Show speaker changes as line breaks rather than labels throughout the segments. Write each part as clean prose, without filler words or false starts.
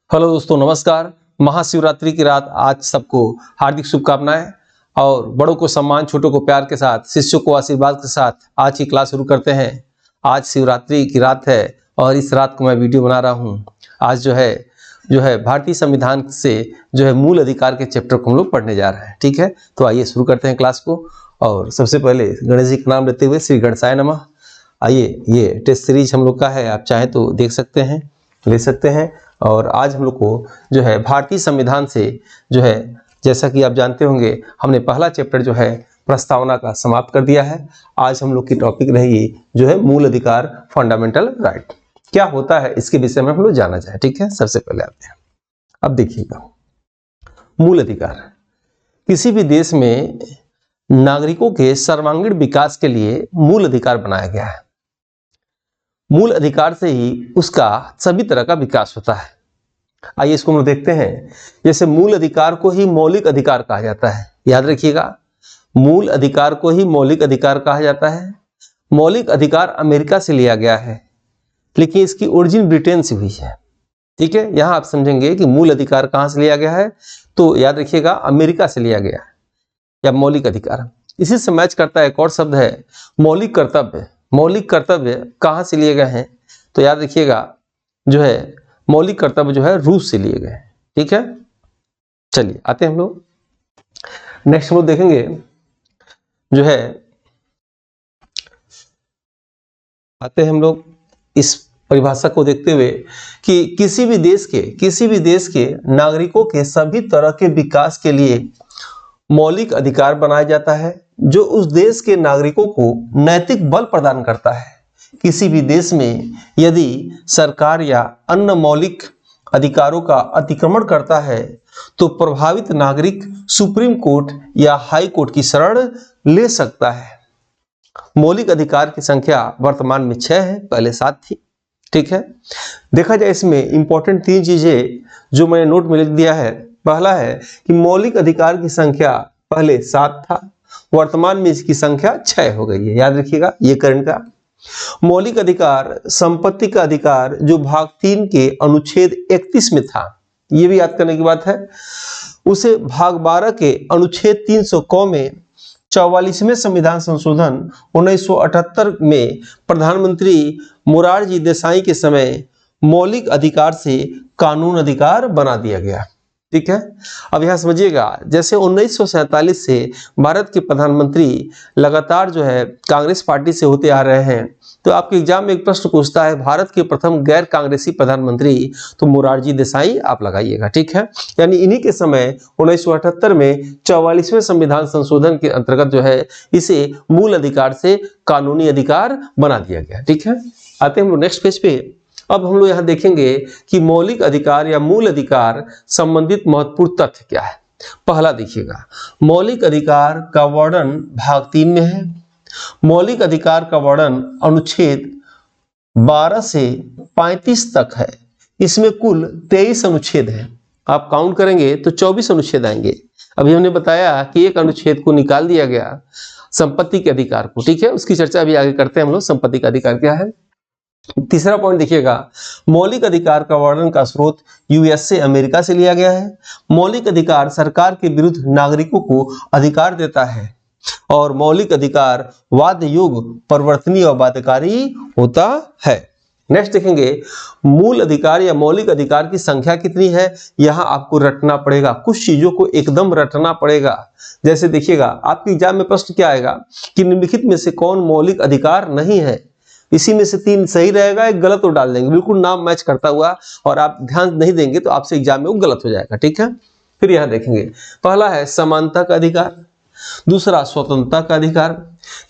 Hello दोस्तों, नमस्कार। महाशिवरात्रि की रात आज सबको हार्दिक शुभकामनाएं और बड़ों को सम्मान, छोटों को प्यार के साथ, शिष्यों को आशीर्वाद के साथ आज की क्लास शुरू करते हैं। आज शिवरात्रि की रात है और इस रात को मैं वीडियो बना रहा हूं। आज जो है भारतीय संविधान से मूल अधिकार के चैप्टर को हम लोग पढ़ने जा रहे हैं। ठीक है, तो आइए शुरू करते हैं क्लास को। और सबसे पहले गणेश जी का नाम लेते हुए श्री गणेशाय नमः। आइए, ये टेस्ट सीरीज हम लोग का है, आप चाहें तो देख सकते हैं, ले सकते हैं। और आज हम लोग को भारतीय संविधान से जैसा कि आप जानते होंगे, हमने पहला चैप्टर प्रस्तावना का समाप्त कर दिया है। आज हम लोग की टॉपिक रहेगी मूल अधिकार, फंडामेंटल राइट। क्या होता है इसके विषय में हम लोग जाना चाहे। ठीक है, सबसे पहले आते हैं। अब देखिएगा, मूल अधिकार किसी भी देश में नागरिकों के सर्वांगीण विकास के लिए मूल अधिकार बनाया गया है। मूल अधिकार से ही उसका सभी तरह का विकास होता है। आइए इसको हम देखते हैं। जैसे मूल अधिकार को ही मौलिक अधिकार कहा जाता है, याद रखिएगा, मूल अधिकार को ही मौलिक अधिकार कहा जाता है। मौलिक अधिकार अमेरिका से लिया गया है, लेकिन इसकी ओरिजिन ब्रिटेन से हुई है। ठीक है, यहां आप समझेंगे कि मूल अधिकार कहां से लिया गया है, तो याद रखिएगा अमेरिका से लिया गया है या मौलिक अधिकार। इसी से मैच करता है एक और शब्द है मौलिक कर्तव्य। मौलिक कर्तव्य कहां से लिए गए हैं, तो याद रखिएगा मौलिक कर्तव्य रूस से लिए गए हैं। ठीक है, चलिए आते हैं हम लोग। नेक्स्ट हम लोग देखेंगे आते हैं हम लोग इस परिभाषा को देखते हुए कि किसी भी देश के नागरिकों के सभी तरह के विकास के लिए मौलिक अधिकार बनाया जाता है, जो उस देश के नागरिकों को नैतिक बल प्रदान करता है। किसी भी देश में यदि सरकार या अन्य मौलिक अधिकारों का अतिक्रमण करता है, तो प्रभावित नागरिक सुप्रीम कोर्ट या हाई कोर्ट की शरण ले सकता है। मौलिक अधिकार की संख्या वर्तमान में 6 है, पहले 7 थी। ठीक है, देखा जाए इसमें इंपॉर्टेंट 3 चीजें जो मैंने नोट में लिख दिया है। पहला है कि मौलिक अधिकार की संख्या पहले 7 था, वर्तमान में इसकी संख्या 6 हो गई है। याद रखिएगा ये करंट का। मौलिक अधिकार संपत्ति का अधिकार जो भाग 3 के अनुच्छेद 31 में था, ये भी याद करने की बात है, उसे भाग 12 के अनुच्छेद 300 क में 44वें संविधान संशोधन 1978 में प्रधानमंत्री मोरारजी देसाई के समय मौलिक अधिकार से कानून अधिकार बना दिया गया। ठीक है, अब यहां समझिएगा, जैसे 1947 से भारत के प्रधानमंत्री लगातार कांग्रेस पार्टी से होते आ रहे हैं, तो आपके एग्जाम में एक प्रश्न पूछता है भारत के प्रथम गैर कांग्रेसी प्रधानमंत्री, तो मोरारजी देसाई आप लगाइएगा। ठीक है, यानी इन्हीं के समय 1978 में 44वें संविधान संशोधन के अंतर्गत इसे मूल अधिकार से कानूनी अधिकार बना दिया गया। ठीक है, आते हैं हम लोग नेक्स्ट पेज पे। अब हम लोग यहाँ देखेंगे कि मौलिक अधिकार या मूल अधिकार संबंधित महत्वपूर्ण तथ्य क्या है। पहला देखिएगा, मौलिक अधिकार का वर्णन भाग 3 में है। मौलिक अधिकार का वर्णन अनुच्छेद 12 से 35 तक है। इसमें कुल 23 अनुच्छेद हैं। आप काउंट करेंगे तो 24 अनुच्छेद आएंगे। अभी हमने बताया कि एक अनुच्छेद को निकाल दिया गया, संपत्ति के अधिकार को। ठीक है, उसकी चर्चा अभी आगे करते हैं हम लोग, संपत्ति का अधिकार क्या है। तीसरा पॉइंट देखिएगा, मौलिक अधिकार का वर्णन का स्रोत यूएस से, अमेरिका से लिया गया है। मौलिक अधिकार सरकार के विरुद्ध नागरिकों को अधिकार देता है और मौलिक अधिकार वाद्य योग, परिवर्तनीय और बाध्यकारी होता है। नेक्स्ट देखेंगे, मूल अधिकार या मौलिक अधिकार की संख्या कितनी है, यहां आपको रटना पड़ेगा, कुछ चीजों को एकदम रटना पड़ेगा। जैसे देखिएगा, आपके एग्जाम में प्रश्न क्या आएगा कि निम्नलिखित में से कौन मौलिक अधिकार नहीं है। इसी में से 3 सही रहेगा, एक गलत तो डाल देंगे, बिल्कुल नाम मैच करता हुआ, और आप ध्यान नहीं देंगे तो आपसे एग्जाम में वो गलत हो जाएगा। ठीक है, फिर यहां देखेंगे, पहला है समानता का अधिकार, दूसरा स्वतंत्रता का अधिकार,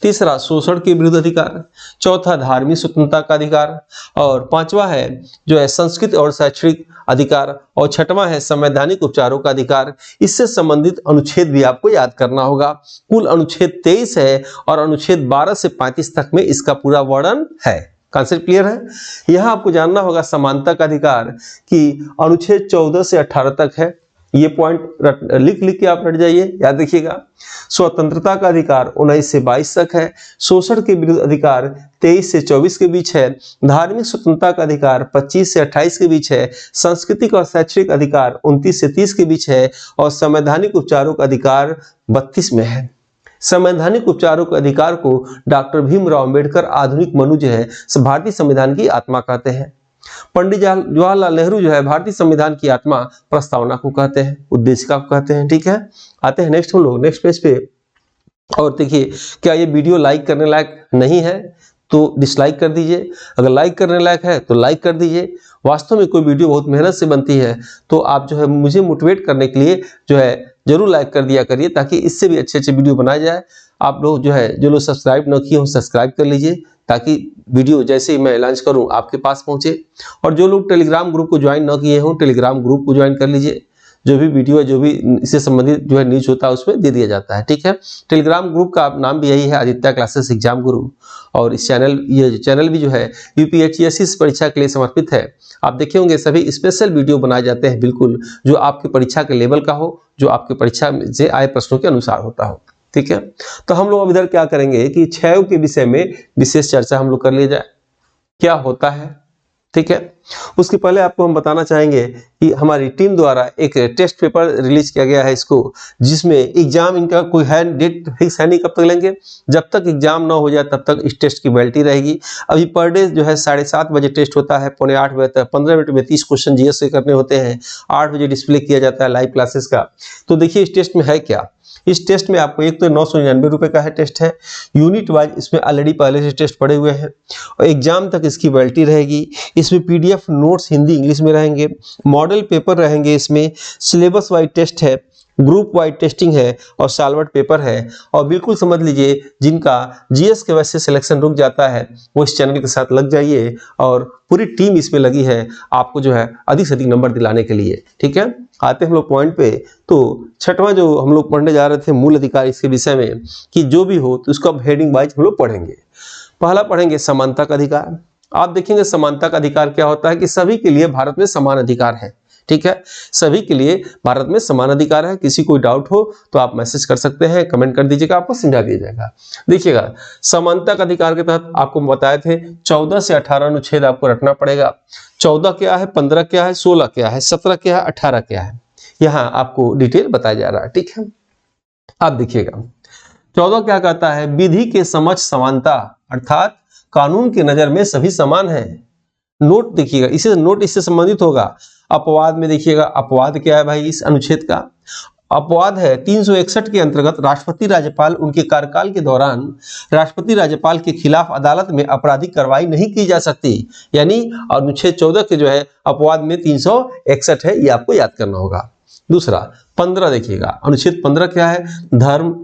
तीसरा शोषण के विरुद्ध अधिकार, चौथा धार्मिक स्वतंत्रता का अधिकार, और पांचवा है संस्कृत और शैक्षणिक अधिकार, और छठवां है संवैधानिक उपचारों का अधिकार। इससे संबंधित अनुच्छेद भी आपको याद करना होगा। कुल अनुच्छेद 23 है और अनुच्छेद 12 से 35 तक में इसका पूरा वर्णन है। कॉन्सेप्ट क्लियर है। यहाँ आपको जानना होगा समानता का अधिकार कि अनुच्छेद 14 से 18 तक है। ये पॉइंट लिख लिख के आप रट जाइए, याद रखिएगा। स्वतंत्रता का अधिकार 19 से 22 तक है। शोषण के विरुद्ध अधिकार 23 से 24 के बीच है। धार्मिक स्वतंत्रता का अधिकार 25 से 28 के बीच है। सांस्कृतिक और शैक्षणिक अधिकार 29 से 30 के बीच है। और संवैधानिक उपचारों का अधिकार 32 में है। संवैधानिक उपचारों के अधिकार को डॉक्टर भीमराव अंबेडकर आधुनिक मनु जो है भारतीय संविधान की आत्मा कहते हैं। पंडित जवाहरलाल नेहरू जो है भारतीय संविधान की आत्मा प्रस्तावना को कहते हैं, उद्देशिका को कहते हैं। ठीक है, आते हैं नेक्स्ट हम लोग नेक्स्ट पेज पे। और देखिए, क्या ये वीडियो लाइक करने लायक नहीं है तो डिसलाइक कर दीजिए, अगर लाइक करने लायक है तो लाइक कर दीजिए। वास्तव में कोई वीडियो बहुत मेहनत से बनती है, तो आप जो है मुझे मोटिवेट करने के लिए जो है जरूर लाइक कर दिया करिए, ताकि इससे भी अच्छे अच्छे वीडियो बनाया जाए। आप लोग जो है, जो लोग सब्सक्राइब न किए हो सब्सक्राइब कर लीजिए, ताकि वीडियो जैसे ही मैं लॉन्च करूं आपके पास पहुंचे। और जो लोग टेलीग्राम ग्रुप को ज्वाइन न किए हो टेलीग्राम ग्रुप को ज्वाइन कर लीजिए। जो भी वीडियो है, जो भी इससे संबंधित जो है न्यूज होता है उसमें दे दिया जाता है। ठीक है, टेलीग्राम ग्रुप का नाम भी यही है, आदित्य क्लासेस एग्जाम गुरु। और इस ये चैनल भी जो है यूपीएससी परीक्षा के लिए समर्पित है। आप देखे होंगे सभी स्पेशल वीडियो बनाए जाते हैं, बिल्कुल जो आपकी परीक्षा के लेवल का हो, जो आपकी परीक्षा से आए प्रश्नों के अनुसार होता हो। ठीक है, तो हम लोग अब इधर क्या करेंगे कि क्षय के विषय में विशेष चर्चा हम लोग कर लिया जाए, क्या होता है। ठीक है, उसके पहले आपको हम बताना चाहेंगे कि हमारी टीम द्वारा एक टेस्ट पेपर रिलीज किया गया है इसको, जिसमें एग्जाम इनका कोई है डेट फिक्स है नहीं कब तक लेंगे। जब तक एग्जाम ना हो जाए तब तक इस टेस्ट की वैलिडिटी रहेगी। अभी पर डे जो है 7:30 बजे टेस्ट होता है, 7:45 बजे तक 15 मिनट में 30 क्वेश्चन जीएस से करने होते हैं। 8 बजे डिस्प्ले किया जाता है लाइव क्लासेस का। तो देखिए इस टेस्ट में है क्या। इस टेस्ट में आपको एक तो 999 रुपए का है टेस्ट है, यूनिट वाइज इसमें ऑलरेडी पहले से टेस्ट पड़े हुए हैं और एग्जाम तक इसकी वैलिडिटी रहेगी। इसमें पीडीएफ नोट्स हिंदी इंग्लिश में रहेंगे, मॉडल पेपर रहेंगे, इसमें सिलेबस वाइज टेस्ट है, ग्रुप वाइड टेस्टिंग है और सालवर्ट पेपर है। और बिल्कुल समझ लीजिए जिनका जीएस के वजह से सिलेक्शन रुक जाता है वो इस चैनल के साथ लग जाइए, और पूरी टीम इसमें लगी है आपको जो है अधिक से अधिक नंबर दिलाने के लिए। ठीक है, आते हैं हम लोग पॉइंट पे। तो छठवां जो हम लोग पढ़ने जा रहे थे मूल अधिकार, इसके विषय में कि जो भी हो तो उसको अब हेडिंग वाइज हम लोग पढ़ेंगे। पहला पढ़ेंगे समानता का अधिकार। आप देखेंगे समानता का अधिकार क्या होता है कि सभी के लिए भारत में समान अधिकार है। ठीक है, सभी के लिए भारत में समान अधिकार है। किसी कोई डाउट हो तो आप मैसेज कर सकते हैं, कमेंट कर दीजिएगा, आपको समझा दिया जाएगा। देखिएगा, समानता का अधिकार के तहत आपको बताए थे 14 से 18 अनुच्छेद आपको रखना पड़ेगा। 14 क्या है, 15 क्या है, 16 क्या है, 17 क्या है, 18 क्या है, यहाँ आपको डिटेल बताया जा रहा है। ठीक है, आप देखिएगा 14 क्या कहता है, विधि के समक्ष समानता, अर्थात कानून की नजर में सभी समान है। नोट देखिएगा, इसे नोट इससे संबंधित होगा। अपवाद में देखिएगा, अपवाद क्या है भाई इस अनुच्छेद का, अपवाद है 361 के अंतर्गत राष्ट्रपति राज्यपाल उनके कार्यकाल के दौरान राष्ट्रपति राज्यपाल के खिलाफ अदालत में आपराधिक कार्रवाई नहीं की जा सकती। यानी अनुच्छेद 14 के जो है अपवाद में 361 है, ये आपको याद करना होगा। दूसरा 15 देखिएगा, अनुच्छेद 15 क्या है, धर्म,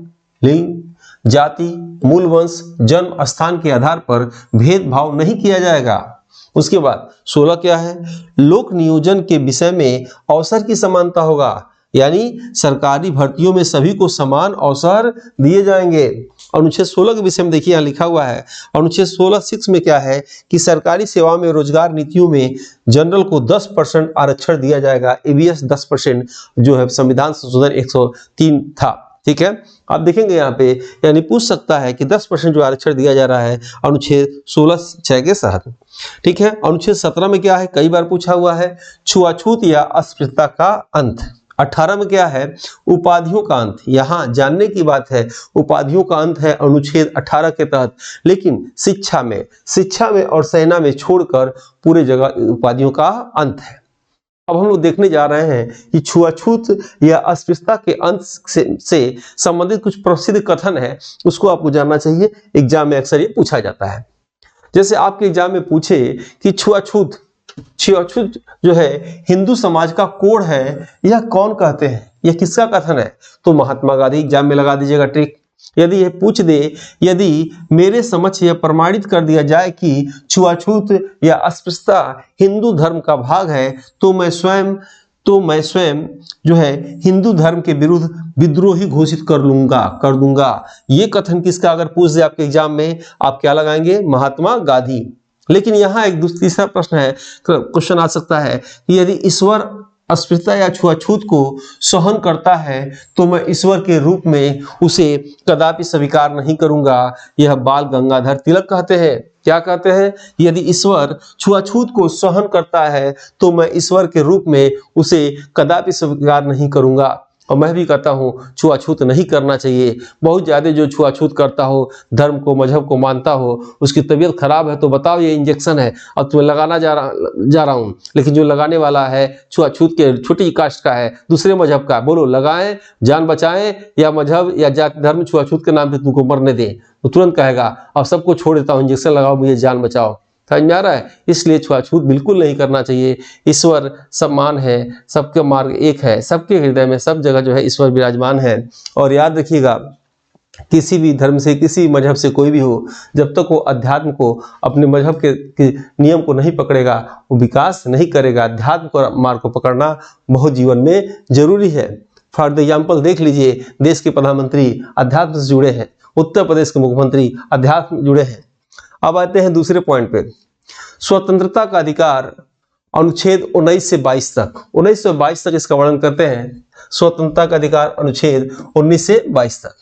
लिंग, जाति, मूल वंश, जन्म स्थान के आधार पर भेदभाव नहीं किया जाएगा। उसके बाद 16 क्या है, लोक नियोजन के विषय में अवसर की समानता होगा, यानी सरकारी भर्तियों में सभी को समान अवसर दिए जाएंगे। अनुच्छेद 16 के विषय में देखिए यहाँ लिखा हुआ है, अनुच्छेद 16(6) में क्या है कि सरकारी सेवा में रोजगार नीतियों में जनरल को 10% आरक्षण दिया जाएगा। एबीएस 10% जो है संविधान संशोधन 103 था। ठीक है, आप देखेंगे यहाँ पे यानी पूछ सकता है कि 10% जो आरक्षण दिया जा रहा है अनुच्छेद 16(6) के तहत। ठीक है, अनुच्छेद 17 में क्या है, कई बार पूछा हुआ है, छुआछूत या अस्पृश्यता का अंत। 18 में क्या है, उपाधियों का अंत। यहाँ जानने की बात है, उपाधियों का अंत है अनुच्छेद 18 के तहत, लेकिन शिक्षा में और सेना में छोड़कर पूरे जगह उपाधियों का अंत है। अब हम लोग देखने जा रहे हैं कि छुआछूत या अस्पृश्यता के अंत से संबंधित कुछ प्रसिद्ध कथन है, उसको आपको जानना चाहिए। एग्जाम में अक्सर ये पूछा जाता है। जैसे आपके एग्जाम में पूछे कि छुआछूत जो है हिंदू समाज का कोड है, यह कौन कहते हैं, यह किसका कथन है, तो महात्मा गांधी एग्जाम में लगा दीजिएगा ट्रिक। यदि यह पूछ दे, यदि मेरे समक्ष यह प्रमाणित कर दिया जाए कि छुआछूत या अस्पृश्यता हिंदू धर्म का भाग है, तो मैं स्वयं जो है हिंदू धर्म के विरुद्ध विद्रोही घोषित कर दूंगा। ये कथन किसका अगर पूछ दे आपके एग्जाम में, आप क्या लगाएंगे, महात्मा गांधी। लेकिन यहाँ एक तीसरा प्रश्न है, क्वेश्चन आ सकता है कि यदि ईश्वर अस्पृश्यता या छुआछूत को सहन करता है तो मैं ईश्वर के रूप में उसे कदापि स्वीकार नहीं करूंगा। यह बाल गंगाधर तिलक कहते हैं। क्या कहते हैं? यदि ईश्वर छुआछूत को सहन करता है तो मैं ईश्वर के रूप में उसे कदापि स्वीकार नहीं करूंगा। और मैं भी कहता हूँ छुआछूत नहीं करना चाहिए। बहुत ज़्यादा जो छुआछूत करता हो, धर्म को मजहब को मानता हो, उसकी तबीयत खराब है तो बताओ ये इंजेक्शन है और तुम्हें लगाना जा रहा हूँ, लेकिन जो लगाने वाला है छुआछूत के छोटी कास्ट का है, दूसरे मजहब का, बोलो लगाएं जान बचाएं या मजहब या जाति धर्म छुआछूत के नाम पे तुमको मरने दें, तो तुरंत कहेगा अब सबको छोड़ देता हूँ, इंजेक्शन लगाओ मुझे जान बचाओ। समझ में आ रहा है? इसलिए छुआछूत बिल्कुल नहीं करना चाहिए। ईश्वर समान है, सबके मार्ग एक है, सबके हृदय में सब जगह जो है ईश्वर विराजमान है। और याद रखिएगा किसी भी धर्म से, किसी मजहब से कोई भी हो, जब तक वो अध्यात्म को, अपने मजहब के नियम को नहीं पकड़ेगा वो विकास नहीं करेगा। अध्यात्म को मार्ग को पकड़ना बहुत जीवन में जरूरी है। फॉर द एग्जाम्पल देख लीजिए, देश के प्रधानमंत्री अध्यात्म से जुड़े हैं, उत्तर प्रदेश के मुख्यमंत्री अध्यात्म जुड़े हैं। अब आते हैं दूसरे पॉइंट पे, स्वतंत्रता का अधिकार अनुच्छेद 19 से 22 तक। 19 से 22 तक इसका वर्णन करते हैं। स्वतंत्रता का अधिकार अनुच्छेद 19 से 22 तक।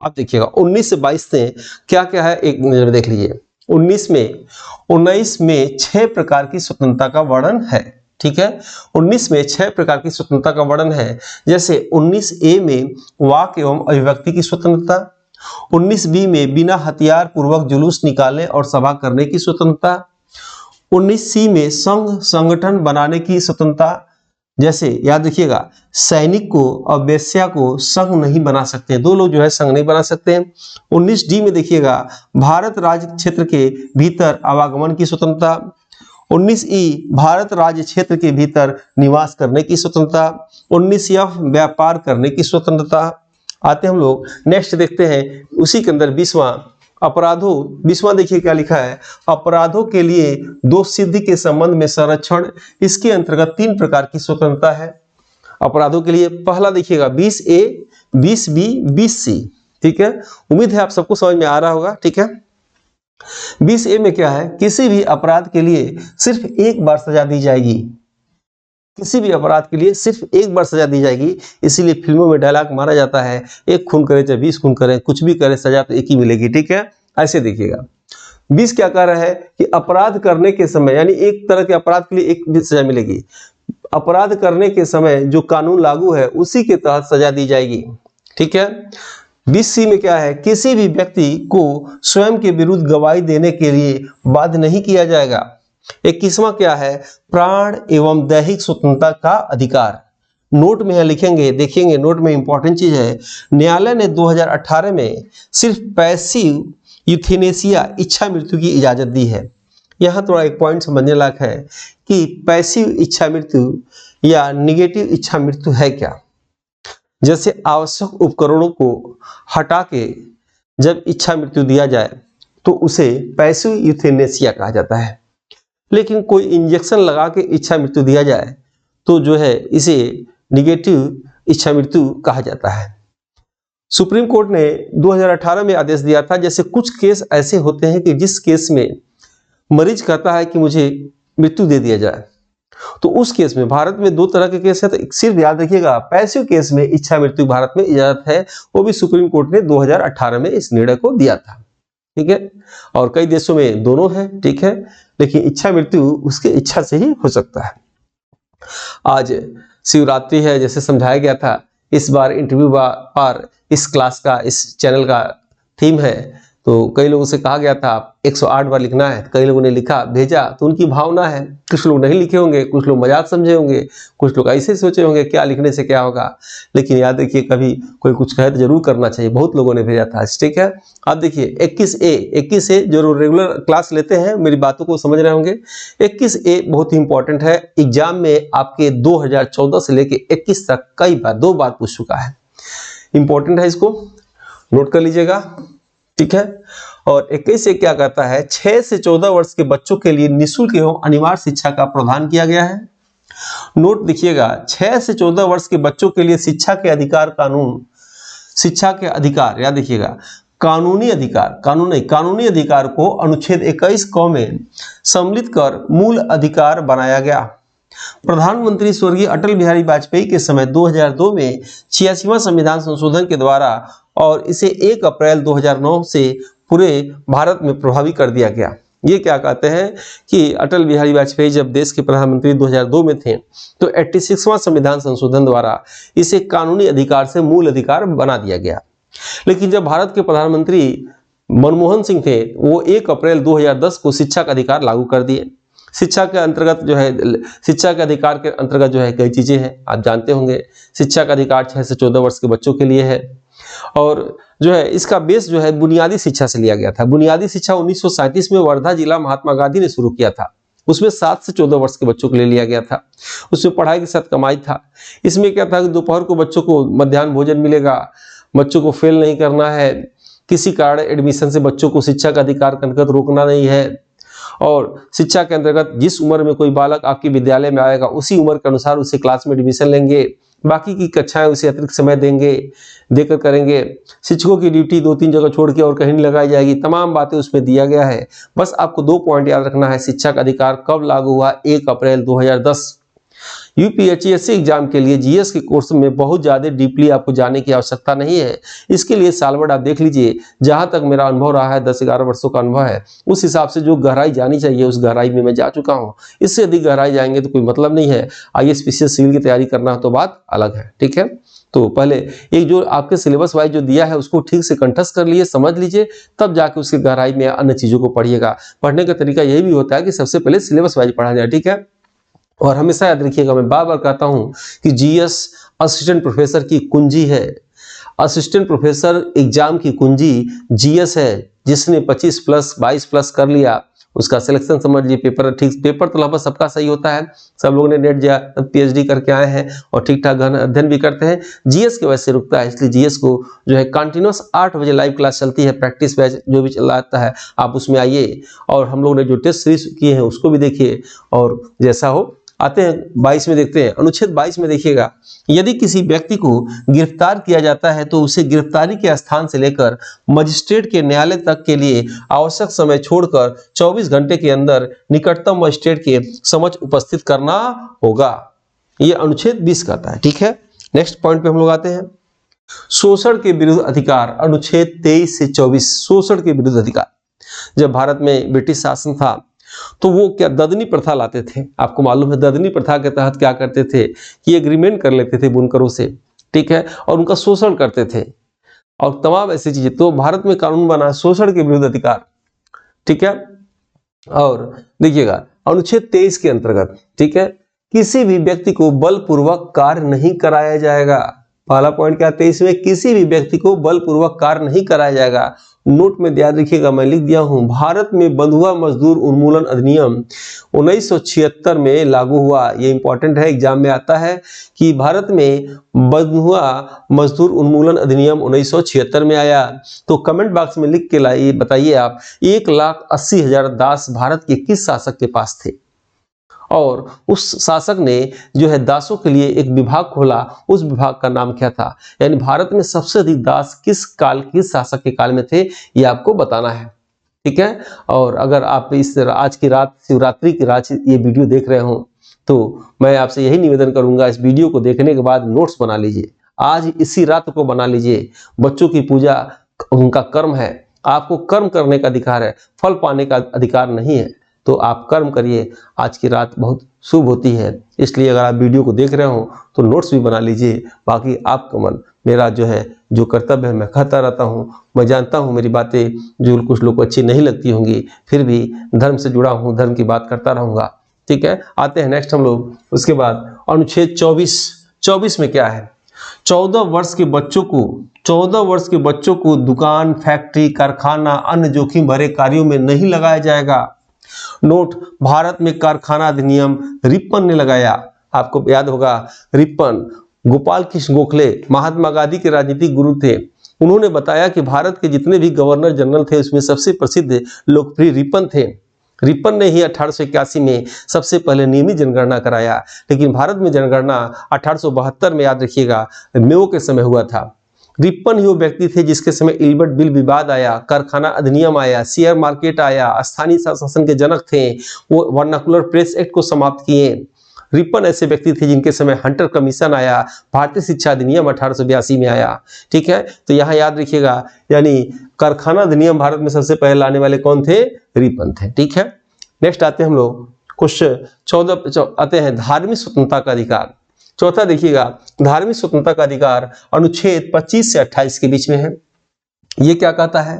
आप देखिएगा 19 से 22 में क्या क्या है, एक नजर देख लीजिए। 19 में 6 प्रकार की स्वतंत्रता का वर्णन है। ठीक है, 19 में 6 प्रकार की स्वतंत्रता का वर्णन है। जैसे 19A में वाक एवं अभिव्यक्ति की स्वतंत्रता, 19B में बिना हथियार पूर्वक जुलूस निकालने और सभा करने की स्वतंत्रता, 19C में संघ संगठन बनाने की स्वतंत्रता। जैसे याद रखिएगा, सैनिक को और वेश्या को संघ नहीं बना सकते, दो लोग जो है संघ नहीं बना सकते। 19D में देखिएगा, भारत राज्य क्षेत्र के भीतर आवागमन की स्वतंत्रता। 19E भारत राज्य क्षेत्र के भीतर निवास करने की स्वतंत्रता। 19F व्यापार करने की स्वतंत्रता। आते हम लोग नेक्स्ट देखते हैं, उसी के अंदर 20वां अपराधों, 20वां देखिए क्या लिखा है, अपराधों के लिए दोष सिद्धि के संबंध में संरक्षण। इसके अंतर्गत 3 प्रकार की स्वतंत्रता है अपराधों के लिए। पहला देखिएगा 20A, 20B, 20C। ठीक है, उम्मीद है आप सबको समझ में आ रहा होगा। ठीक है, 20A में क्या है, किसी भी अपराध के लिए सिर्फ एक बार सजा दी जाएगी। किसी भी अपराध के लिए सिर्फ एक बार सजा दी जाएगी। इसीलिए फिल्मों में डायलॉग मारा जाता है, एक खून करे चाहे 20 खून करे, कुछ भी करे सजा तो एक ही मिलेगी। ठीक है, ऐसे देखिएगा 20 क्या कह रहा है कि अपराध करने के समय, यानी एक तरह के अपराध के लिए एक सजा मिलेगी। अपराध करने के समय जो कानून लागू है उसी के तहत सजा दी जाएगी। ठीक है, 20C में क्या है, किसी भी व्यक्ति को स्वयं के विरुद्ध गवाही देने के लिए बाध्य नहीं किया जाएगा। 21वां क्या है, प्राण एवं दैहिक स्वतंत्रता का अधिकार। नोट में लिखेंगे, देखेंगे नोट में इंपॉर्टेंट चीज है, न्यायालय ने 2018 में सिर्फ पैसिव यूथेनेसिया, इच्छा मृत्यु की इजाजत दी है। यहाँ थोड़ा एक पॉइंट समझने लायक है कि पैसिव इच्छा मृत्यु या निगेटिव इच्छा मृत्यु है क्या। जैसे आवश्यक उपकरणों को हटा के जब इच्छा मृत्यु दिया जाए तो उसे पैसिव यूथेनेसिया कहा जाता है। लेकिन कोई इंजेक्शन लगा के इच्छा मृत्यु दिया जाए तो जो है इसे निगेटिव इच्छा मृत्यु कहा जाता है। सुप्रीम कोर्ट ने 2018 में आदेश दिया था, जैसे कुछ केस ऐसे होते हैं कि जिस केस में मरीज कहता है कि मुझे मृत्यु दे दिया जाए, तो उस केस में भारत में 2 तरह के केस है। तो सिर्फ याद रखिएगा, पैसिव केस में इच्छा मृत्यु भारत में इजाजत है, वो भी सुप्रीम कोर्ट ने 2018 में इस निर्णय को दिया था। ठीक है, और कई देशों में दोनों है। ठीक है, लेकिन इच्छा मृत्यु उसके इच्छा से ही हो सकता है। आज शिवरात्रि है, जैसे समझाया गया था, इस बार इंटरव्यू बार इस क्लास का, इस चैनल का थीम है। तो कई लोगों से कहा गया था 108 बार लिखना है, कई लोगों ने लिखा भेजा, तो उनकी भावना है। कुछ लोग नहीं लिखे होंगे, कुछ लोग मजाक समझे होंगे, कुछ लोग ऐसे सोचे होंगे क्या लिखने से क्या होगा। लेकिन याद रखिए, कभी कोई कुछ कहे तो जरूर करना चाहिए। बहुत लोगों ने भेजा था। ठीक है, आप देखिए 21A जो रेगुलर क्लास लेते हैं, मेरी बातों को समझ रहे होंगे। 21A बहुत ही इंपॉर्टेंट है, एग्जाम में आपके 2014 से लेके 21 तक कई बार 2 बार पूछ चुका है। इंपॉर्टेंट है, इसको नोट कर लीजिएगा। ठीक है, और 21 क्या कहता है, 6 से 14 वर्ष के बच्चों के लिए निःशुल्क एवं अनिवार्य शिक्षा का प्रावधान किया गया है। नोट देखिएगा, 6 से 14 वर्ष के बच्चों के लिए शिक्षा के अधिकार कानून, शिक्षा के अधिकार याद देखिएगा, कानूनी अधिकार, कानूनी अधिकार को अनुच्छेद 21 क में सम्मिलित कर मूल अधिकार बनाया गया। प्रधानमंत्री स्वर्गीय अटल बिहारी वाजपेयी के समय 2002 में 86वां संविधान संशोधन के द्वारा और इसे 1 अप्रैल 2009 से पूरे भारत में प्रभावी कर दिया गया। ये क्या कहते हैं कि अटल बिहारी वाजपेयी जब देश के प्रधानमंत्री 2002 में थे तो 86वां संविधान संशोधन द्वारा इसे कानूनी अधिकार से मूल अधिकार बना दिया गया। लेकिन जब भारत के प्रधानमंत्री मनमोहन सिंह थे वो 1 अप्रैल 2010 को शिक्षा का अधिकार लागू कर दिए। शिक्षा के अंतर्गत जो है, शिक्षा के अधिकार के अंतर्गत जो है कई चीजें हैं, आप जानते होंगे। शिक्षा का अधिकार 6 से 14 वर्ष के बच्चों के लिए है और जो है इसका बेस जो है बुनियादी शिक्षा से लिया गया था। बुनियादी शिक्षा 1937 में वर्धा जिला महात्मा गांधी ने शुरू किया था। उसमें 7 से 14 वर्ष के बच्चों के लिए लिया गया था। उसमें पढ़ाई के साथ कमाई था। इसमें क्या था कि दोपहर को बच्चों को मध्याह्न भोजन मिलेगा, बच्चों को फेल नहीं करना है, किसी कारण एडमिशन से बच्चों को शिक्षा का अधिकार के अंतर्गत रोकना नहीं है और शिक्षा के अंतर्गत जिस उम्र में कोई बालक आपके विद्यालय में आएगा उसी उम्र के अनुसार उसे क्लास में एडमिशन लेंगे, बाकी की कक्षाएं उसे अतिरिक्त समय देकर करेंगे। शिक्षकों की ड्यूटी 2-3 जगह छोड़ के और कहीं नहीं लगाई जाएगी। तमाम बातें उसमें दिया गया है। बस आपको 2 पॉइंट याद रखना है। शिक्षा का अधिकार कब लागू हुआ? 1 अप्रैल 2010। यूपीएससी एग्जाम के लिए जीएस के कोर्स में बहुत ज़्यादा डीपली आपको जाने की आवश्यकता नहीं है। इसके लिए साल भर आप देख लीजिए। जहाँ तक मेरा अनुभव रहा है, 10-11 वर्षों का अनुभव है, उस हिसाब से जो गहराई जानी चाहिए उस गहराई में मैं जा चुका हूँ। इससे अधिक गहराई जाएंगे तो कोई मतलब नहीं है। आईएएस पीसीएस सिविल की तैयारी करना तो बात अलग है, ठीक है। तो पहले एक जो आपके सिलेबस वाइज जो दिया है उसको ठीक से कंठस्थ कर लिए, समझ लीजिए, तब जाके उसकी गहराई में अन्य चीज़ों को पढ़िएगा। पढ़ने का तरीका यही भी होता है कि सबसे पहले सिलेबस वाइज पढ़ा जाए, ठीक है। और हमेशा याद रखिएगा, मैं बार बार कहता हूं कि जीएस असिस्टेंट प्रोफेसर की कुंजी है। असिस्टेंट प्रोफेसर एग्जाम की कुंजी जीएस है। जिसने 25 प्लस 22 प्लस कर लिया उसका सिलेक्शन समझ लीजिए। पेपर ठीक, पेपर तो लगभग सबका सही होता है। सब लोगों ने नेट या पीएचडी करके आए हैं और ठीक ठाक अध्ययन भी करते हैं। जीएस के वजह से रुकता है, इसलिए जीएस को जो है कंटिन्यूस 8 बजे लाइव क्लास चलती है। प्रैक्टिस बैच जो भी चलाता है आप उसमें आइए और हम लोगों ने जो टेस्ट सीरीज किए हैं उसको भी देखिए। और जैसा हो आते हैं 22 में देखते हैं। अनुच्छेद 22 में देखिएगा, यदि किसी व्यक्ति को गिरफ्तार किया जाता है तो उसे गिरफ्तारी के स्थान से लेकर मजिस्ट्रेट के न्यायालय तक के लिए आवश्यक समय छोड़कर 24 घंटे के अंदर निकटतम मजिस्ट्रेट के समक्ष उपस्थित करना होगा। यह अनुच्छेद 20 कहता है, ठीक है। नेक्स्ट पॉइंट पे हम लोग आते हैं। शोषण के विरुद्ध अधिकार, अनुच्छेद 23 से 24। शोषण के विरुद्ध अधिकार। जब भारत में ब्रिटिश शासन था तो वो क्या ददनी प्रथा लाते थे। आपको मालूम है ददनी प्रथा के तहत क्या करते थे कि एग्रीमेंट कर लेते थे बुनकरों से, ठीक है, और उनका शोषण करते थे और तमाम ऐसी चीजें। तो भारत में कानून बना शोषण के विरुद्ध अधिकार, ठीक है। और देखिएगा अनुच्छेद 23 के अंतर्गत, ठीक है, किसी भी व्यक्ति को बलपूर्वक कार्य नहीं कराया जाएगा। पहला पॉइंट क्या 23 में, किसी भी व्यक्ति को बलपूर्वक कार्य नहीं कराया जाएगा। नोट में याद रखिएगा, मैं लिख दिया हूं, भारत में बंधुआ मजदूर उन्मूलन अधिनियम 1976 में लागू हुआ। ये इंपॉर्टेंट है, एग्जाम में आता है कि भारत में बंधुआ मजदूर उन्मूलन अधिनियम 1976 में आया। तो कमेंट बॉक्स में लिख के लाइए, बताइए आप 1,80,000 दास भारत के किस शासक के पास थे और उस शासक ने जो है दासों के लिए एक विभाग खोला। उस विभाग का नाम क्या था? यानी भारत में सबसे अधिक दास किस शासक के काल में थे, ये आपको बताना है, ठीक है। और अगर आप इस आज की रात शिवरात्रि की रात ये वीडियो देख रहे हो तो मैं आपसे यही निवेदन करूंगा, इस वीडियो को देखने के बाद नोट्स बना लीजिए। आज इसी रात को बना लीजिए। बच्चों की पूजा उनका कर्म है, आपको कर्म करने का अधिकार है, फल पाने का अधिकार नहीं है। तो आप कर्म करिए, आज की रात बहुत शुभ होती है। इसलिए अगर आप वीडियो को देख रहे हो तो नोट्स भी बना लीजिए। बाकी आपका मन, मेरा जो है जो कर्तव्य है मैं कहता रहता हूँ। मैं जानता हूँ मेरी बातें जो कुछ लोग को अच्छी नहीं लगती होंगी, फिर भी धर्म से जुड़ा हूँ, धर्म की बात करता रहूँगा, ठीक है। आते हैं नेक्स्ट हम लोग। उसके बाद अनुच्छेद 24 में क्या है? 14 वर्ष के बच्चों को दुकान, फैक्ट्री, कारखाना, अन्य जोखिम भरे कार्यों में नहीं लगाया जाएगा। नोट, भारत में कारखाना अधिनियम रिपन ने लगाया। आपको याद होगा रिपन, गोपाल कृष्ण गोखले महात्मा गांधी के राजनीतिक गुरु थे। उन्होंने बताया कि भारत के जितने भी गवर्नर जनरल थे उसमें सबसे प्रसिद्ध लोकप्रिय रिपन थे। रिपन ने ही 1881 में सबसे पहले नियमित जनगणना कराया। लेकिन भारत में जनगणना 1872 में, याद रखिएगा, मेओ के समय हुआ था। रिपन ही वो व्यक्ति थे जिसके समय इल्बर्ट बिल विवाद आया, कारखाना अधिनियम आया, शेयर मार्केट आया, स्थानीय शासन के जनक थे। वो वर्नाकुलर प्रेस एक्ट को समाप्त किए। रिपन ऐसे व्यक्ति थे जिनके समय हंटर कमीशन आया, भारतीय शिक्षा अधिनियम 1882 में आया। ठीक है, तो यहाँ याद रखिएगा, यानी कारखाना अधिनियम भारत में सबसे पहले लाने वाले कौन थे? रिपन थे। ठीक है, नेक्स्ट आते हैं हम लोग क्वेश्चन 14 आते हैं धार्मिक स्वतंत्रता का अधिकार। चौथा देखिएगा, धार्मिक स्वतंत्रता का अधिकार अनुच्छेद 25 से 28 के बीच में है। ये क्या कहता है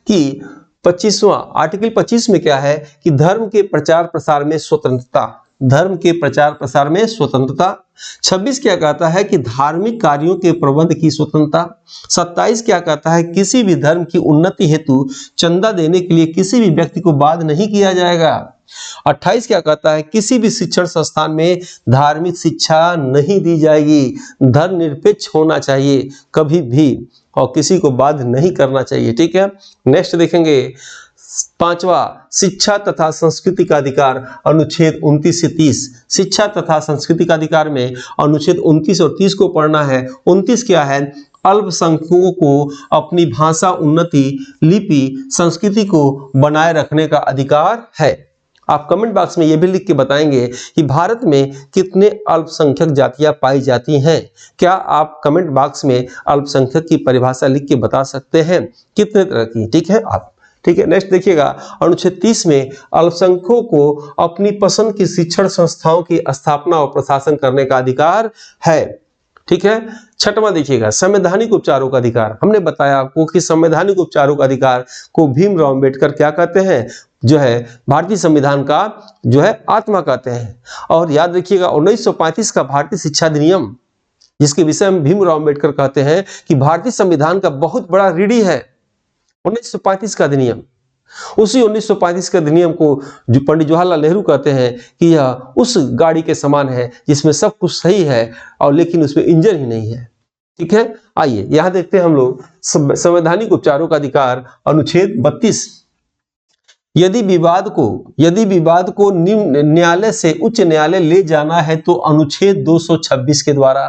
कि 25वां आर्टिकल 25 में क्या है कि धर्म के प्रचार प्रसार में स्वतंत्रता, धर्म के प्रचार प्रसार में स्वतंत्रता। 26 क्या कहता है कि धार्मिक कार्यों के प्रबंध की स्वतंत्रता। 27 क्या कहता है किसी भी धर्म की उन्नति हेतु चंदा देने के लिए किसी भी व्यक्ति को बाध्य नहीं किया जाएगा। 28 क्या कहता है किसी भी शिक्षण संस्थान में धार्मिक शिक्षा नहीं दी जाएगी, धर्मनिरपेक्ष होना चाहिए कभी भी, और किसी को बाध्य नहीं करना चाहिए। ठीक है, नेक्स्ट देखेंगे 5वां शिक्षा तथा संस्कृति का अधिकार, अनुच्छेद 29 से 30। शिक्षा तथा संस्कृति का अधिकार में अनुच्छेद 29 और 30 को पढ़ना है। 29 क्या है? अल्पसंख्यकों को अपनी भाषा, उन्नति, लिपि, संस्कृति को बनाए रखने का अधिकार है। आप कमेंट बॉक्स में ये भी लिख के बताएंगे कि भारत में कितने अल्पसंख्यक जातियां पाई जाती हैं। क्या आप कमेंट बॉक्स में अल्पसंख्यक की परिभाषा लिख के बता सकते हैं कितने तरह की? ठीक है आप, ठीक है। नेक्स्ट देखिएगा, अनुच्छेद 30 में अल्पसंख्यकों को अपनी पसंद की शिक्षण संस्थाओं की स्थापना और प्रशासन करने का अधिकार है। ठीक है। 6वां देखिएगा, संवैधानिक उपचारों का अधिकार। हमने बताया आपको कि संवैधानिक उपचारों का अधिकार को भीमराव अंबेडकर क्या कहते हैं? जो है भारतीय संविधान का जो है आत्मा कहते हैं। और याद रखिएगा 1935 का भारतीय शिक्षा अधिनियम, जिसके विषय में भीमराव अंबेडकर कहते हैं कि भारतीय संविधान का बहुत बड़ा रीढ़ी है 1935 का अधिनियम। उसी 1935 के अधिनियम को जो पंडित जवाहरलाल नेहरू कहते हैं कि यह उस गाड़ी के समान है जिसमें सब कुछ सही है और लेकिन उसमें इंजन ही नहीं है। ठीक है, आइए यहां देखते हैं हम लोग संवैधानिक उपचारों का अधिकार, अनुच्छेद 32। यदि विवाद को निम्न न्यायालय से उच्च न्यायालय ले जाना है तो अनुच्छेद 226 के द्वारा।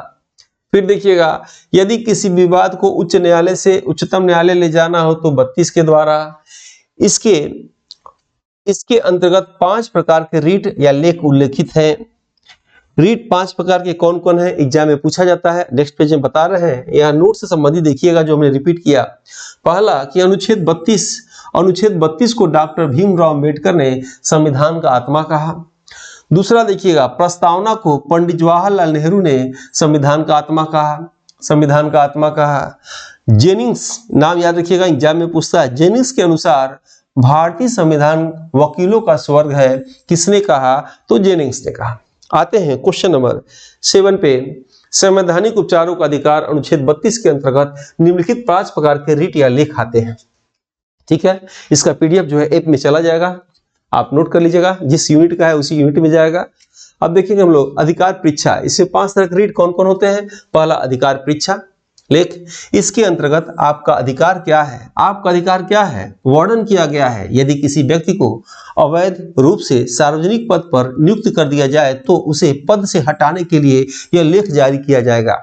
फिर देखिएगा, यदि किसी विवाद को उच्च न्यायालय से उच्चतम न्यायालय ले जाना हो तो 32 के द्वारा। इसके अंतर्गत 5 प्रकार के रीट या लेख उल्लेखित हैं। रीट 5 प्रकार के कौन कौन है, एग्जाम में पूछा जाता है। नेक्स्ट पेज में बता रहे हैं, यहाँ नोट से संबंधित देखिएगा जो हमने रिपीट किया। पहला कि अनुच्छेद 32 को डॉक्टर भीमराव अंबेडकर ने संविधान का आत्मा कहा। दूसरा देखिएगा, प्रस्तावना को पंडित जवाहरलाल नेहरू ने संविधान का आत्मा कहा। जेनिंग्स, नाम याद रखिएगा एग्जाम में पूछता है। जेनिंग्स के अनुसार भारतीय संविधान वकीलों का स्वर्ग है। किसने कहा? तो जेनिंग्स ने कहा। आते हैं क्वेश्चन नंबर 7 पे। संवैधानिक उपचारों का अधिकार, अनुच्छेद 32 के अंतर्गत निम्नलिखित 5 प्रकार के रीट या लेख आते हैं। ठीक है, इसका पीडीएफ जो है ऐप में चला जाएगा, आप नोट कर लीजिएगा, जिस यूनिट का है उसी यूनिट में जाएगा। अब देखेंगे हम लोग अधिकार परीक्षा, इसमें 5 तरह के रीट कौन कौन होते हैं। पहला अधिकार परीक्षा लेख, इसके अंतर्गत आपका अधिकार क्या है, वर्णन किया गया है। यदि किसी व्यक्ति को अवैध रूप से सार्वजनिक पद पर नियुक्त कर दिया जाए तो उसे पद से हटाने के लिए यह लेख जारी किया जाएगा।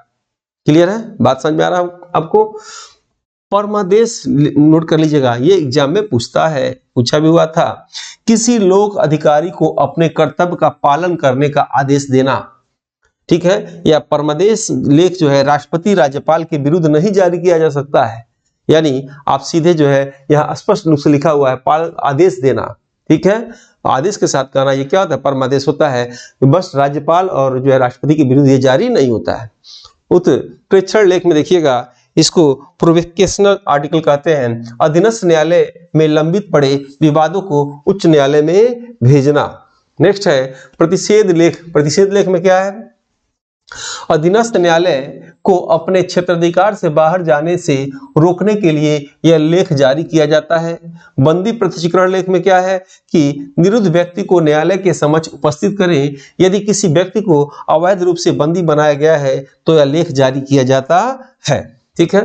क्लियर है, बात समझ में आ रहा है आपको? परमादेश नोट कर लीजिएगा, ये एग्जाम में पूछा भी हुआ था। किसी लोक अधिकारी को अपने कर्तव्य का पालन करने का आदेश देना। ठीक है, या परमादेश लेख जो है राष्ट्रपति राज्यपाल के विरुद्ध नहीं जारी किया जा सकता है। यानी आप सीधे जो है यहाँ स्पष्ट रूप से लिखा हुआ है आदेश देना। ठीक है, आदेश के साथ कहना, ये क्या होता है? परमादेश होता है बस राज्यपाल और जो है राष्ट्रपति के विरुद्ध ये जारी नहीं होता है। उत्प्रेक्षण लेख में देखिएगा, इसको प्रोवोकेशनल आर्टिकल कहते हैं। अधीनस्थ न्यायालय में लंबित पड़े विवादों को उच्च न्यायालय में भेजना। नेक्स्ट है प्रतिषेध लेख में क्या है? अधीनस्थ न्यायालय को अपने क्षेत्राधिकार से बाहर जाने से रोकने के लिए यह लेख जारी किया जाता है। बंदी प्रतिचित्रण लेख में क्या है कि निरुद्ध व्यक्ति को न्यायालय के समक्ष उपस्थित करें। यदि किसी व्यक्ति को अवैध रूप से बंदी बनाया गया है तो यह लेख जारी किया जाता है। ठीक है,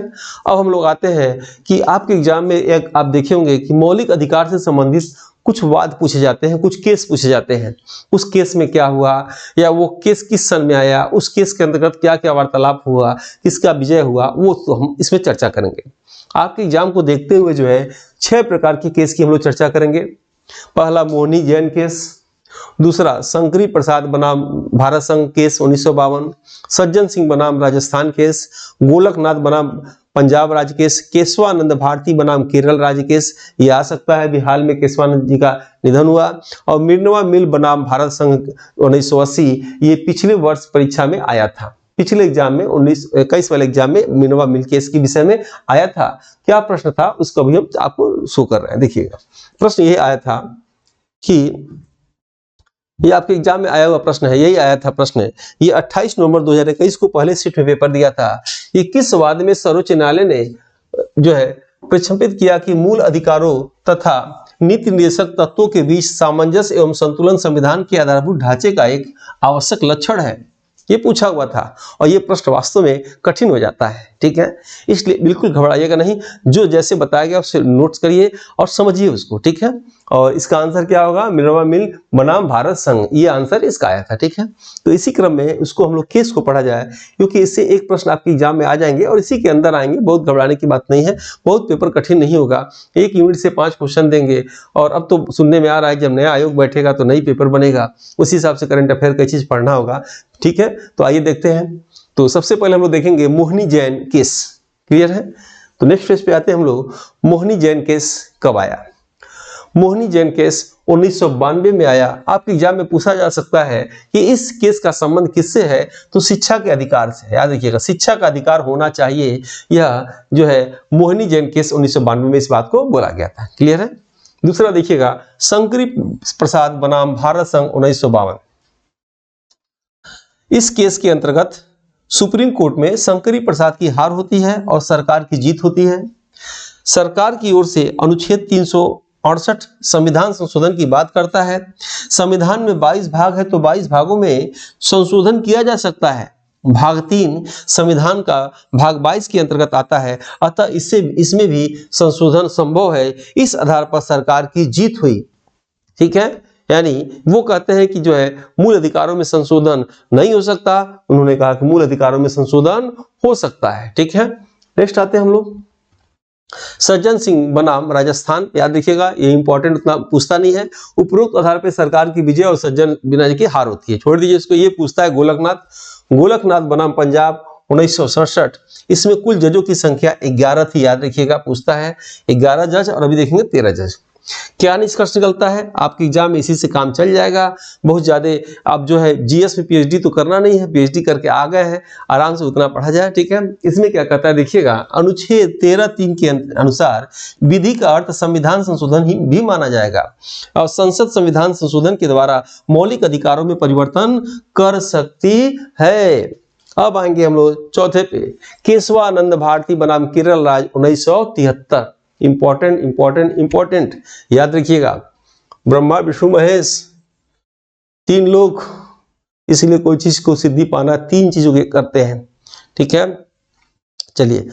अब हम लोग आते हैं कि आपके एग्जाम में एक आप देखे होंगे कि मौलिक अधिकार से संबंधित कुछ वाद पूछे जाते हैं, कुछ केस पूछे जाते हैं। उस केस में क्या हुआ, या वो केस किस सन में आया, उस केस के अंतर्गत क्या क्या वार्तालाप हुआ, किसका विजय हुआ, वो तो हम इसमें चर्चा करेंगे। आपके एग्जाम को देखते हुए जो है 6 प्रकार के केस की हम लोग चर्चा करेंगे। पहला मोहनी जैन केस, दूसरा शंकरी प्रसाद बनाम भारत संघ केस 1952, सज्जन सिंह बनाम राजस्थान केस, गोलकनाथ बनाम पंजाब राज्य केस, केशवानंद भारती बनाम केरल राज्य केस, ये आ सकता है, अभी हाल में केशवानंद जी का निधन हुआ। और मिनवा मिल बनाम भारत संघ 1980, ये पिछले वर्ष परीक्षा में आया था, पिछले एग्जाम में 19-21 वाले एग्जाम में मिनवा मिल केस के विषय में आया था। क्या प्रश्न था उसको अभी हम आपको शो कर रहे हैं, देखिएगा। प्रश्न ये आया था कि ये आपके एग्जाम में आया हुआ प्रश्न है, यही आया था प्रश्न, ये 28 नवंबर 2021 को पहले शिफ्ट में पेपर दिया था। ये किस वाद में सर्वोच्च न्यायालय ने जो है प्रक्षेपित किया कि मूल अधिकारों तथा नीति निर्देशक तत्वों के बीच सामंजस्य एवं संतुलन संविधान के आधारभूत ढांचे का एक आवश्यक लक्षण है। ये पूछा हुआ था और ये प्रश्न वास्तव में कठिन हो जाता है, ठीक है, इसलिए बिल्कुल घबराइएगा नहीं, जो जैसे बताया गया उससे नोट्स करिए और समझिए उसको, ठीक है। और इसका आंसर क्या होगा, मिनर्वा मिल बनाम भारत संघ, ये आंसर इसका आया था, ठीक है। तो इसी क्रम में उसको हम लोग केस को पढ़ा जाए, क्योंकि इससे एक प्रश्न आपके एग्जाम में आ जाएंगे और इसी के अंदर आएंगे, बहुत घबराने की बात नहीं है, बहुत पेपर कठिन नहीं होगा, 1 यूनिट से 5 क्वेश्चन देंगे। और अब तो सुनने में आ रहा है जब नया आयोग बैठेगा तो नई पेपर बनेगा, उसी हिसाब से करंट अफेयर कई चीज पढ़ना होगा, ठीक है। तो आइए देखते हैं। तो सबसे पहले हम लोग देखेंगे मोहिनी जैन केस, क्लियर है। तो नेक्स्ट पेज पे आते हैं हम लोग, मोहिनी जैन केस कब आया। मोहिनी जैन केस 1992 में आया। आपके एग्जाम में पूछा जा सकता है कि इस केस का संबंध किससे है, तो शिक्षा के अधिकार से। याद रखिएगा, शिक्षा का अधिकार होना चाहिए, यह जो है मोहिनी जैन केस 1992 में इस बात को बोला गया था, क्लियर है। दूसरा देखिएगा, शंकरी प्रसाद बनाम भारत संघ 1952। इस केस के अंतर्गत सुप्रीम कोर्ट में शंकरी प्रसाद की हार होती है और सरकार की जीत होती है। सरकार की ओर से अनुच्छेद 368 संविधान संशोधन की बात करता है। संविधान में 22 भाग है, तो 22 भागों में संशोधन किया जा सकता है। भाग 3 संविधान का भाग 22 के अंतर्गत आता है, अतः इसमें भी संशोधन संभव है। इस आधार पर सरकार की जीत हुई, ठीक है। यानी वो कहते हैं कि जो है मूल अधिकारों में संशोधन नहीं हो सकता, उन्होंने कहा कि मूल अधिकारों में संशोधन हो सकता है, ठीक है। नेक्स्ट आते हैं हम लोग, सज्जन सिंह बनाम राजस्थान। याद रखिएगा, ये इंपॉर्टेंट उतना पूछता नहीं है। उपरोक्त आधार पर सरकार की विजय और सज्जन बिना की हार होती है, छोड़ दीजिए इसको। ये पूछता है गोलकनाथ बनाम पंजाब 1967। इसमें कुल जजों की संख्या 11 थी, याद रखिएगा, पूछता है 11 जज और अभी देखेंगे 13 जज। क्या निष्कर्ष निकलता है, आपके एग्जाम में इसी से काम चल जाएगा। बहुत ज्यादा आप जो है जीएस में पीएचडी तो करना नहीं है, पीएचडी करके आ गए हैं, आराम से उतना पढ़ा जाए, ठीक है। इसमें क्या कहता है देखिएगा, अनुच्छेद 13(3) के अनुसार विधि का अर्थ संविधान संशोधन ही भी माना जाएगा और संसद संविधान संशोधन के द्वारा मौलिक अधिकारों में परिवर्तन कर सकती है। अब आएंगे हम लोग चौथे पे, केशवानंद भारती बनाम केरल राज्य 1973। इंपॉर्टेंट याद रखिएगा, ब्रह्मा विष्णु महेश 3 लोग, इसलिए कोई चीज को सिद्धि पाना 3 चीजों के करते हैं, ठीक है। चलिए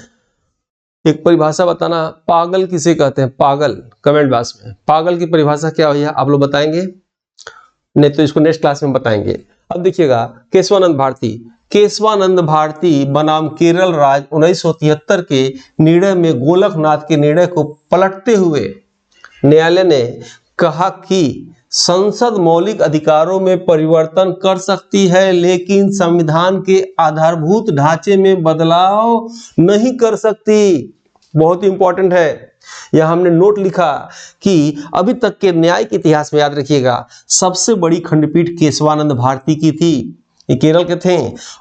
एक परिभाषा बताना, पागल किसे कहते हैं, पागल कमेंट बॉक्स में पागल की परिभाषा क्या हुई है आप लोग बताएंगे, नहीं तो इसको नेक्स्ट क्लास में बताएंगे। अब देखिएगा, केशवानंद भारती बनाम केरल राज्य 1973 के निर्णय में गोलकनाथ के निर्णय को पलटते हुए न्यायालय ने कहा कि संसद मौलिक अधिकारों में परिवर्तन कर सकती है, लेकिन संविधान के आधारभूत ढांचे में बदलाव नहीं कर सकती। बहुत इंपॉर्टेंट है। यह हमने नोट लिखा कि अभी तक के न्याय के इतिहास में, याद रखिएगा, सबसे बड़ी खंडपीठ केशवानंद भारती की थी, ये केरल के थे,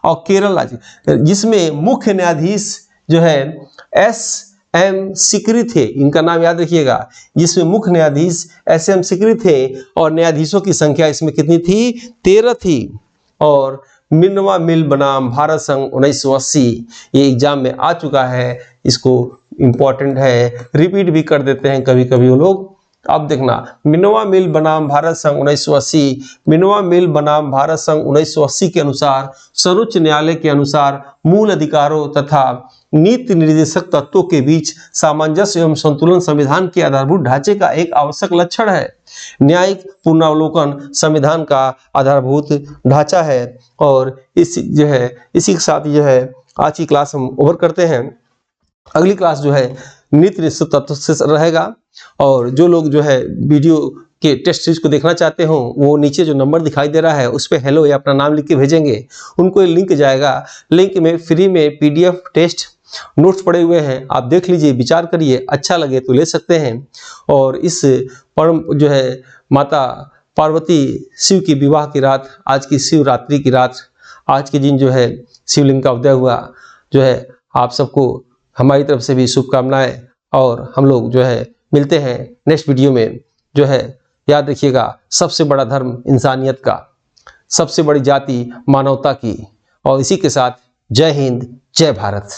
और केरल राज्य जिसमें मुख्य न्यायाधीश जो है SM सिकरी थे, इनका नाम याद रखिएगा, जिसमें मुख्य न्यायाधीश SM सिकरी थे और न्यायाधीशों की संख्या इसमें कितनी थी, 13 थी। और मिनवा मिल बनाम भारत संघ 1980, ये एग्जाम में आ चुका है, इसको इंपॉर्टेंट है, रिपीट भी कर देते हैं कभी कभी वो लोग। अब देखना, मिनवा मिल बनाम भारत संघ 1980, मिनवा मिल बनाम भारत संघ 1980 के अनुसार सर्वोच्च न्यायालय के अनुसार मूल अधिकारों तथा नीति निर्देशक तत्वों के बीच सामंजस्य एवं संतुलन संविधान के आधारभूत ढांचे का एक आवश्यक लक्षण है। न्यायिक पुनरावलोकन संविधान का आधारभूत ढांचा है। और इसी के साथ जो है आज की क्लास हम ओवर करते हैं। अगली क्लास जो है नीति निर्देशक तत्व से रहेगा, और जो लोग जो है वीडियो के टेस्ट सीरीज को देखना चाहते हो, वो नीचे जो नंबर दिखाई दे रहा है उस पर हेलो या अपना नाम लिख के भेजेंगे, उनको एक लिंक जाएगा। लिंक में फ्री में पीडीएफ टेस्ट नोट्स पड़े हुए हैं, आप देख लीजिए, विचार करिए, अच्छा लगे तो ले सकते हैं। और इस परम जो है माता पार्वती शिव की विवाह की रात, आज की शिवरात्रि की रात, आज के दिन जो है शिवलिंग का उदय हुआ, जो है आप सबको हमारी तरफ से भी शुभकामनाएं। और हम लोग जो है मिलते हैं नेक्स्ट वीडियो में। जो है याद रखिएगा, सबसे बड़ा धर्म इंसानियत का, सबसे बड़ी जाति मानवता की। और इसी के साथ जय हिंद, जय भारत।